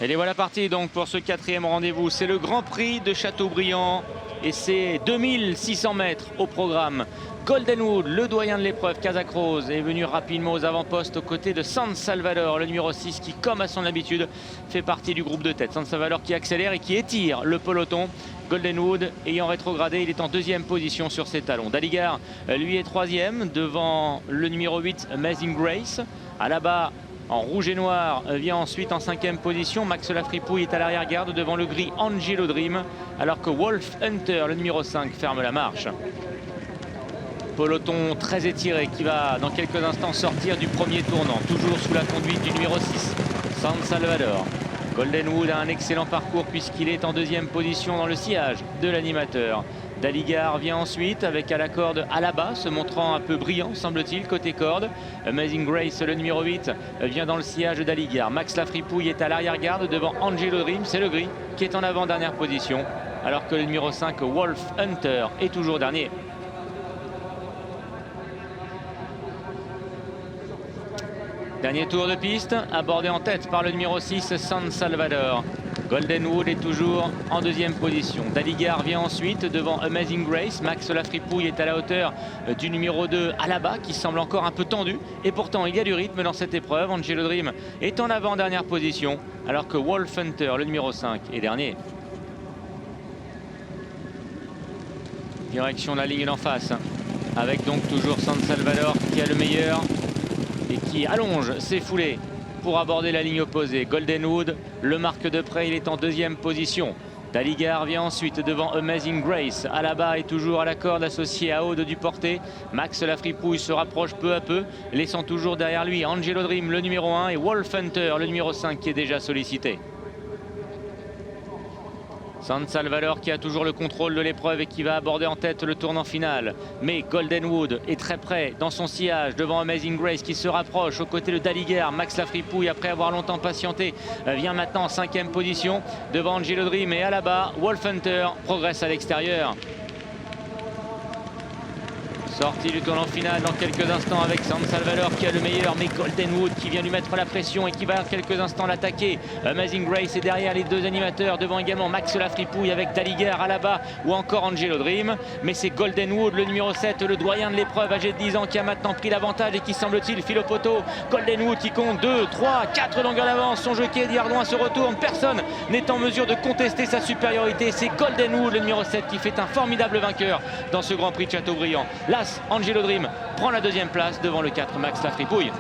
Et les voilà partis donc pour ce 4e rendez-vous. C'est le Grand Prix de Châteaubriand et c'est 2600 mètres au programme. Goldenwood, le doyen de l'épreuve, Casacruz, est venu rapidement aux avant-postes aux côtés de San Salvador, le numéro 6, qui, comme à son habitude, fait partie du groupe de tête. San Salvador qui accélère et qui étire le peloton. Goldenwood ayant rétrogradé, il est en 2e position sur ses talons. Daligar, lui, est 3e devant le numéro 8, Amazing Grace. À la bas, en rouge et noir, vient ensuite en 5e position. Max Lafripouille est à l'arrière-garde devant le gris Angelo Dream, alors que Wolf Hunter, le numéro 5, ferme la marche. Peloton très étiré qui va dans quelques instants sortir du premier tournant, toujours sous la conduite du numéro 6, San Salvador. Goldenwood a un excellent parcours puisqu'il est en 2e position dans le sillage de l'animateur. Daligar vient ensuite avec à la corde Alaba, se montrant un peu brillant semble-t-il côté corde. Amazing Grace, le numéro 8, vient dans le sillage de Daligar. Max Lafripouille est à l'arrière-garde devant Angelo Dream, c'est le gris qui est en avant-dernière position, alors que le numéro 5, Wolf Hunter, est toujours dernier. Dernier tour de piste, abordé en tête par le numéro 6, San Salvador. Goldenwood est toujours en 2e position. Daligar vient ensuite devant Amazing Grace. Max Lafripouille est à la hauteur du numéro 2, Alaba, qui semble encore un peu tendu. Et pourtant, il y a du rythme dans cette épreuve. Angelo Dream est en avant-dernière position, alors que Wolf Hunter, le numéro 5, est dernier. Direction la ligne d'en face, avec donc toujours San Salvador qui a le meilleur et qui allonge ses foulées pour aborder la ligne opposée. Goldenwood le marque de près, il est en 2e position. Daligar vient ensuite devant Amazing Grace. Alaba est toujours à la corde associé à Aude du Porté. Max Lafripouille se rapproche peu à peu, laissant toujours derrière lui Angelo Dream, le numéro 1, et Wolf Hunter, le numéro 5, qui est déjà sollicité. San Salvador qui a toujours le contrôle de l'épreuve et qui va aborder en tête le tournant final. Mais Goldenwood est très près dans son sillage devant Amazing Grace qui se rapproche aux côtés de Daligar. Max Lafripouille, après avoir longtemps patienté, vient maintenant en 5e position devant Angelo Dream et Alaba. Wolf Hunter progresse à l'extérieur. Sortie du tournant final dans quelques instants avec San Salvador qui a le meilleur, mais Goldenwood qui vient lui mettre la pression et qui va dans quelques instants l'attaquer. Amazing Grace est derrière les deux animateurs, devant également Max Lafripouille avec Daligar, Alaba ou encore Angelo Dream. Mais c'est Goldenwood, le numéro 7, le doyen de l'épreuve, âgé de 10 ans, qui a maintenant pris l'avantage et qui semble-t-il file au poteau. Goldenwood qui compte 2, 3, 4 longueurs d'avance. Son jockey Eddie Ardouin se retourne. Personne n'est en mesure de contester sa supériorité. C'est Goldenwood, le numéro 7, qui fait un formidable vainqueur dans ce Grand Prix de Châteaubriand. Angelo Dream prend la 2e place devant le 4, Max Lafripouille.